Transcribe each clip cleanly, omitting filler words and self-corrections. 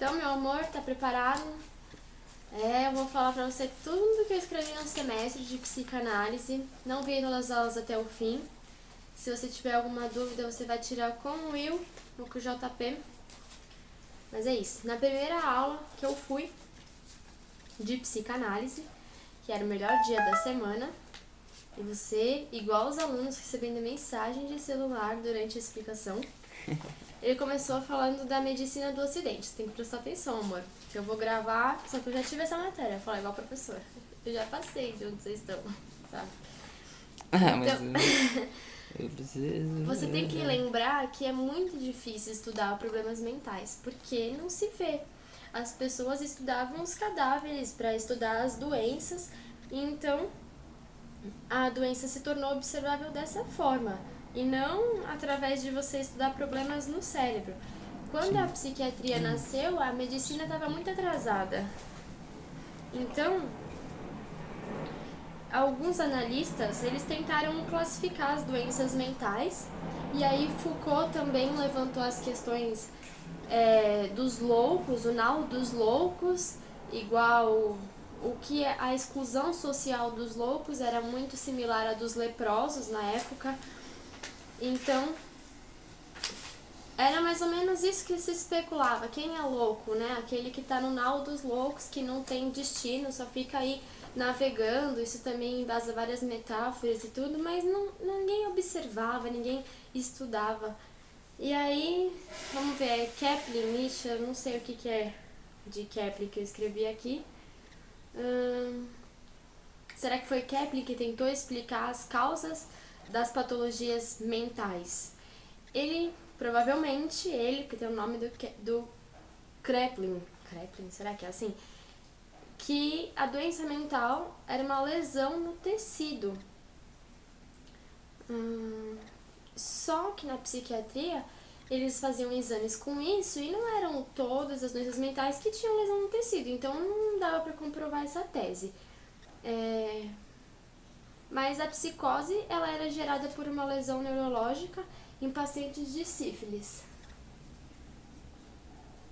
Então, meu amor, tá preparado? Eu vou falar pra você tudo que eu escrevi no semestre de psicanálise. Não vi todas as aulas até o fim. Se você tiver alguma dúvida, você vai tirar com o Will ou com o JP. Mas é isso. Na primeira aula que eu fui de psicanálise, que era o melhor dia da semana, e você, igual os alunos, recebendo mensagem de celular durante a explicação, ele começou falando da medicina do Ocidente. Você tem que prestar atenção, amor. Que eu vou gravar, só que eu já tive essa matéria. Eu falei igual professor. Eu já passei de onde vocês estão, sabe? Mas Então, eu preciso. você tem que lembrar que é muito difícil estudar problemas mentais, porque não se vê. As pessoas estudavam os cadáveres para estudar as doenças, e então a doença se tornou observável dessa forma, e não através de você estudar problemas no cérebro. Quando a psiquiatria nasceu, a medicina estava muito atrasada. Então, alguns analistas, eles tentaram classificar as doenças mentais, e aí Foucault também levantou as questões dos loucos, o mal dos loucos, igual o que a exclusão social dos loucos era muito similar à dos leprosos na época. Então, era mais ou menos isso que se especulava. Quem é louco, né? Aquele que tá no nau dos loucos, que não tem destino, só fica aí navegando. Isso também embasa várias metáforas e tudo, mas ninguém observava, ninguém estudava. E aí, vamos ver, Kepler, Nietzsche, eu não sei o que é de Kepler que eu escrevi aqui. Será que foi Kepler que tentou explicar as causas das patologias mentais? Provavelmente, ele, que tem o nome do Kraepelin, será que é assim? Que a doença mental era uma lesão no tecido. Só que na psiquiatria, eles faziam exames com isso e não eram todas as doenças mentais que tinham lesão no tecido, então não dava para comprovar essa tese. Mas a psicose, ela era gerada por uma lesão neurológica em pacientes de sífilis.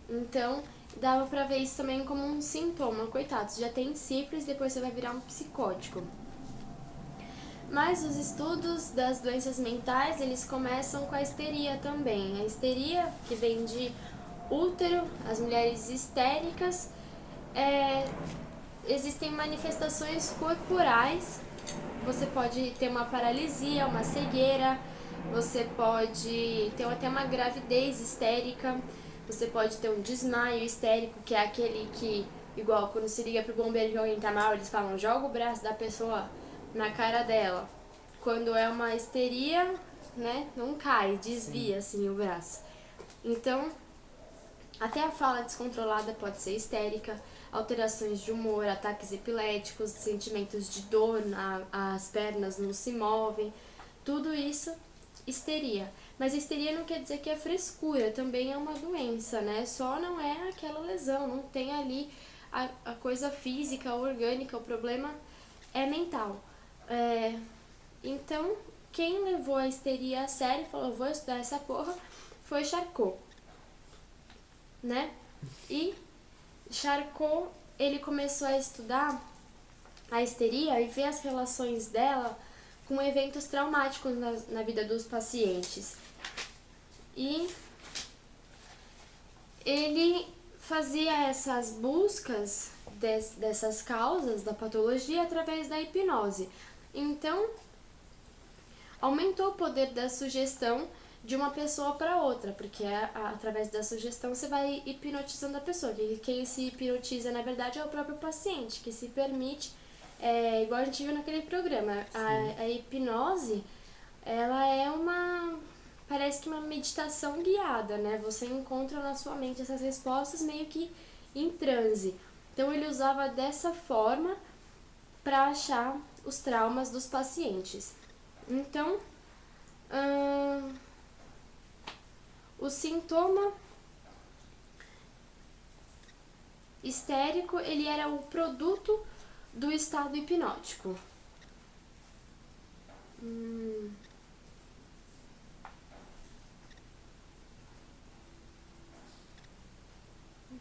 Então, dava pra ver isso também como um sintoma. Coitado, você já tem sífilis, depois você vai virar um psicótico. Mas os estudos das doenças mentais, eles começam com a histeria também. A histeria, que vem de útero, as mulheres histéricas, existem manifestações corporais. Você pode ter uma paralisia, uma cegueira, você pode ter até uma gravidez histérica, você pode ter um desmaio histérico, que é aquele que, igual quando se liga pro bombeiro que alguém tá mal, eles falam, joga o braço da pessoa na cara dela. Quando é uma histeria, né, não cai, desvia assim o braço. Então, até a fala descontrolada pode ser histérica, alterações de humor, ataques epiléticos, sentimentos de dor, as pernas não se movem, tudo isso, histeria. Mas a histeria não quer dizer que é frescura, também é uma doença, né? Só não é aquela lesão, não tem ali a coisa física, orgânica, o problema é mental. Então, quem levou a histeria a sério e falou, vou estudar essa porra, foi Charcot, né? E Charcot, ele começou a estudar a histeria e ver as relações dela com eventos traumáticos na vida dos pacientes. E ele fazia essas buscas dessas causas da patologia através da hipnose. Então, aumentou o poder da sugestão de uma pessoa para outra, porque através da sugestão você vai hipnotizando a pessoa. E quem se hipnotiza, na verdade, é o próprio paciente, que se permite, igual a gente viu naquele programa, a hipnose, ela é parece que uma meditação guiada, né? Você encontra na sua mente essas respostas meio que em transe. Então ele usava dessa forma para achar os traumas dos pacientes. Então, o sintoma histérico, ele era o produto do estado hipnótico.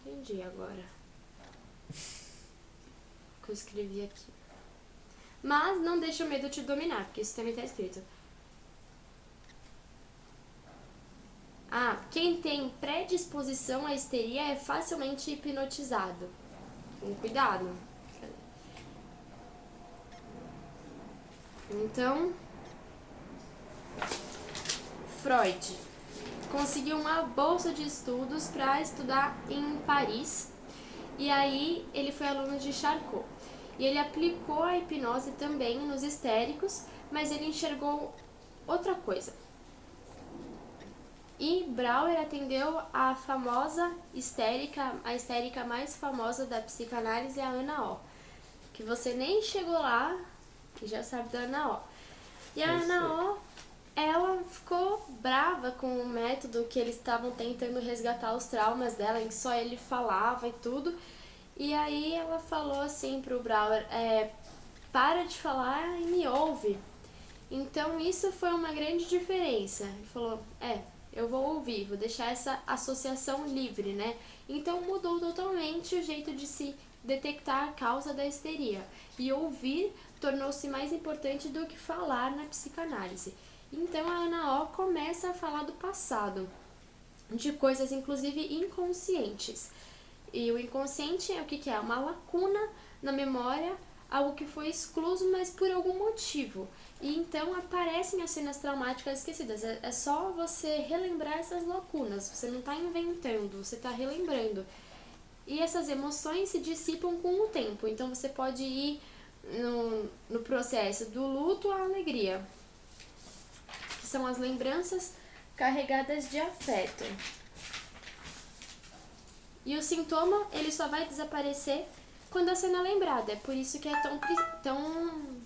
entendi agora o que eu escrevi aqui. Mas não deixa o medo te dominar, porque isso também tá escrito. Quem tem predisposição à histeria é facilmente hipnotizado. Com cuidado. Então, Freud conseguiu uma bolsa de estudos para estudar em Paris. E aí ele foi aluno de Charcot. E ele aplicou a hipnose também nos histéricos, mas ele enxergou outra coisa. E Brauer atendeu a famosa histérica, a histérica mais famosa da psicanálise, a Ana O. Que você nem chegou lá e já sabe da Ana O. E a Ana O, ela ficou brava com o método que eles estavam tentando resgatar os traumas dela, em que só ele falava e tudo. E aí ela falou assim pro Brauer, para de falar e me ouve. Então isso foi uma grande diferença. Ele falou, eu vou ouvir, vou deixar essa associação livre, né? Então mudou totalmente o jeito de se detectar a causa da histeria. E ouvir tornou-se mais importante do que falar na psicanálise. Então a Ana O começa a falar do passado, de coisas inclusive inconscientes. E o inconsciente é o que é? Uma lacuna na memória, algo que foi excluso, mas por algum motivo. E então aparecem as cenas traumáticas esquecidas. É só você relembrar essas lacunas. Você não está inventando, você está relembrando. E essas emoções se dissipam com o tempo. Então você pode ir no processo do luto à alegria, que são as lembranças carregadas de afeto. E o sintoma, ele só vai desaparecer quando a cena é lembrada. É por isso que é tão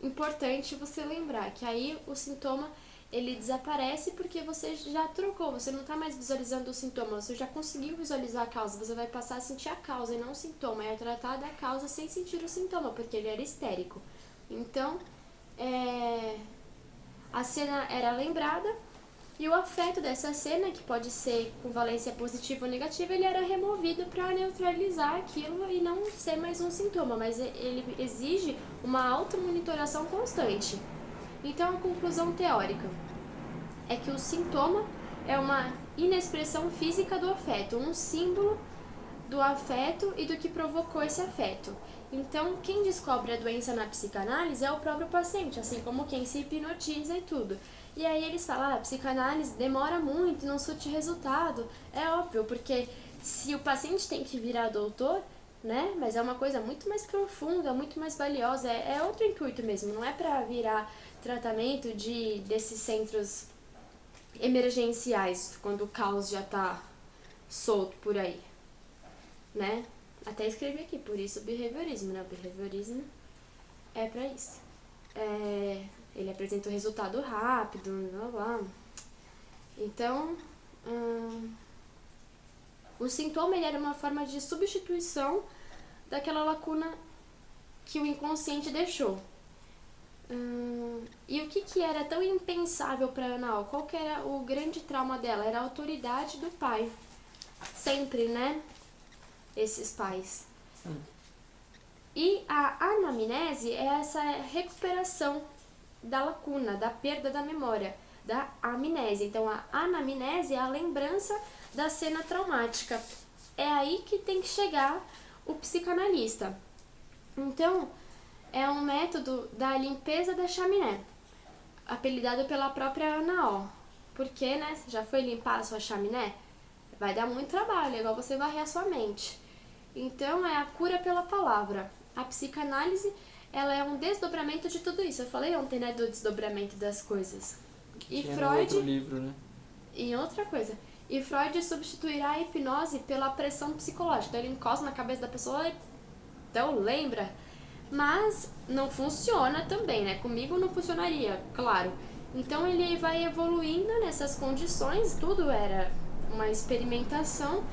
importante você lembrar, que aí o sintoma, ele desaparece porque você já trocou, você não está mais visualizando o sintoma, você já conseguiu visualizar a causa, você vai passar a sentir a causa e não o sintoma, é tratar da causa sem sentir o sintoma, porque ele era histérico. Então, a cena era lembrada, e o afeto dessa cena, que pode ser com valência positiva ou negativa, ele era removido para neutralizar aquilo e não ser mais um sintoma, mas ele exige uma automonitoração constante. Então, a conclusão teórica é que o sintoma é uma inexpressão física do afeto, um símbolo do afeto e do que provocou esse afeto. Então, quem descobre a doença na psicanálise é o próprio paciente, assim como quem se hipnotiza e tudo. E aí eles falam, a psicanálise demora muito, não surte resultado. É óbvio, porque se o paciente tem que virar doutor, né? Mas é uma coisa muito mais profunda, muito mais valiosa. É outro intuito mesmo, não é para virar tratamento desses centros emergenciais, quando o caos já tá solto por aí, né? Até escrevi aqui, por isso o behaviorismo, né? O behaviorismo é pra isso. Ele apresenta o resultado rápido, blá blá. Então, o sintoma ele era uma forma de substituição daquela lacuna que o inconsciente deixou. E o que era tão impensável para Ana O? Qual que era o grande trauma dela? Era a autoridade do pai. Sempre, né? Esses pais. E a anamnese é essa recuperação da lacuna, da perda da memória, da amnésia. Então, a anamnese é a lembrança da cena traumática. É aí que tem que chegar o psicanalista. Então, é um método da limpeza da chaminé, apelidado pela própria Ana O. Porque, né, você já foi limpar a sua chaminé? Vai dar muito trabalho, é igual você varrer a sua mente. Então, é a cura pela palavra. A psicanálise, ela é um desdobramento de tudo isso. Eu falei ontem, né, do desdobramento das coisas. E Freud... outro livro, né? E outra coisa. E Freud substituirá a hipnose pela pressão psicológica. Então, ele encosta na cabeça da pessoa e... Então, lembra? Mas não funciona também, né? Comigo não funcionaria, claro. Então, ele vai evoluindo nessas condições. Tudo era uma experimentação.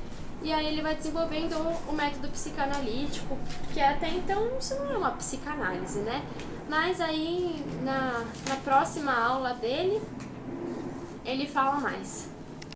E aí ele vai desenvolvendo o método psicanalítico, que até então isso não é uma psicanálise, né? Mas aí na próxima aula dele, ele fala mais.